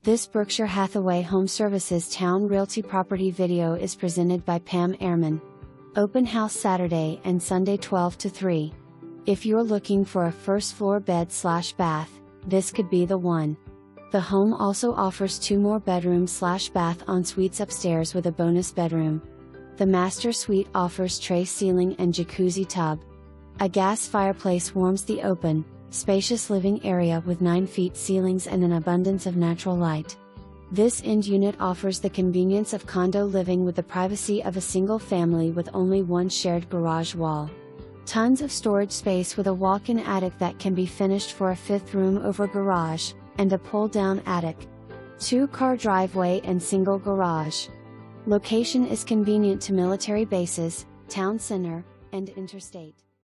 This Berkshire Hathaway HomeServices Towne Realty property video is presented by Pam Ehrman. Open house Saturday and Sunday 12 to 3. If you're looking for a first floor bed/bath, this could be the one. The home also offers 2 more bedroom/bath ensuites upstairs with a bonus bedroom. The master suite offers tray ceiling and jacuzzi tub. A gas fireplace warms the open, spacious living area with 9 feet ceilings and an abundance of natural light. This end unit offers the convenience of condo living with the privacy of a single family with only one shared garage wall. Tons of storage space with a walk-in attic that can be finished for a 5th room over garage, and a pull-down attic. 2-car driveway and single garage. Location is convenient to military bases, town center, and interstate.